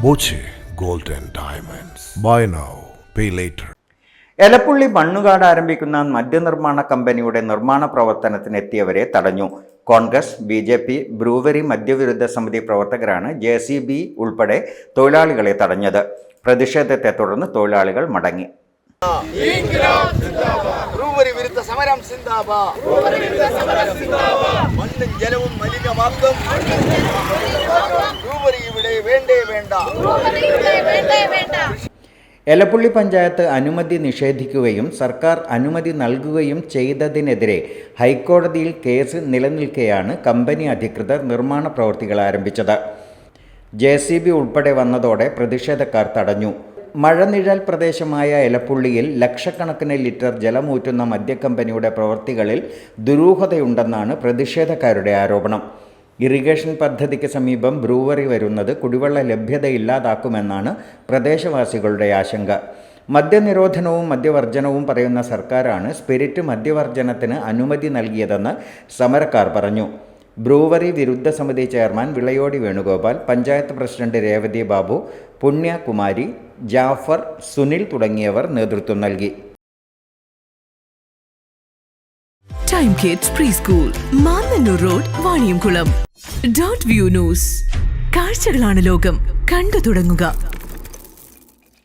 Boche gold and diamonds. Buy now pay later. Elappully Mannukad ആരംഭിക്കുന്ന മദ്യനിർമ്മാണ കമ്പനിയുടെ നിർമ്മാണ പ്രവർത്തനത്തിനെത്തിയവരെ തടഞ്ഞു. കോൺഗ്രസ്, BJP, ബ്രൂവറി മദ്യവിരുദ്ധ സമിതി പ്രവർത്തകരാണ് JCB ഉൾപ്പെടെ തൊഴിലാളികളെ തടഞ്ഞത്. പ്രതിഷേധത്തെ തുടർന്ന് തൊഴിലാളികൾ മടങ്ങി. ബ്രൂവറി വിരുദ്ധ സമരം സിന്ദാബാദ്. മണ്ണും ജലവും മലിനമാക്കും. ബ്രൂവറി ഇവിടെ വേണ്ടേ വേണ്ട. എലപ്പുള്ളി പഞ്ചായത്ത് അനുമതി നിഷേധിക്കുകയും സർക്കാർ അനുമതി നൽകുകയും ചെയ്തതിനെതിരെ ഹൈക്കോടതിയിൽ കേസ് നിലനിൽക്കെയാണ് കമ്പനി അധികൃതർ നിർമ്മാണ പ്രവൃത്തികൾ ആരംഭിച്ചത്. JCB ഉൾപ്പെടെ വന്നതോടെ പ്രതിഷേധക്കാർ തടഞ്ഞു. മഴനിഴൽ പ്രദേശമായ എലപ്പുള്ളിയിൽ ലക്ഷക്കണക്കിന് ലിറ്റർ ജലമൂറ്റുന്ന മദ്യക്കമ്പനിയുടെ പ്രവൃത്തികളിൽ ദുരൂഹതയുണ്ടെന്നാണ് പ്രതിഷേധക്കാരുടെ ആരോപണം. ഇറിഗേഷൻ പദ്ധതിക്ക് സമീപം ബ്രൂവറി വരുന്നത് കുടിവെള്ള ലഭ്യതയില്ലാതാക്കുമെന്നാണ് പ്രദേശവാസികളുടെ ആശങ്ക. മദ്യനിരോധനവും മദ്യവർജനവും പറയുന്ന സർക്കാരാണ് സ്പിരിറ്റ് മദ്യവർജനത്തിന് അനുമതി നൽകിയതെന്ന് സമരക്കാർ പറഞ്ഞു. ബ്രൂവറി വിരുദ്ധ സമിതി ചെയർമാൻ വിളയോടി വേണുഗോപാൽ, പഞ്ചായത്ത് പ്രസിഡന്റ് രേവതി ബാബു, പുണ്യകുമാരി, ജാഫർ, സുനിൽ തുടങ്ങിയവർ നേതൃത്വം നൽകി. Time kids pre school, Mannannur road, Vaniyamkulam. .view news. കാഴ്ചകളാണ് ലോകം, കണ്ടു തുടങ്ങുക.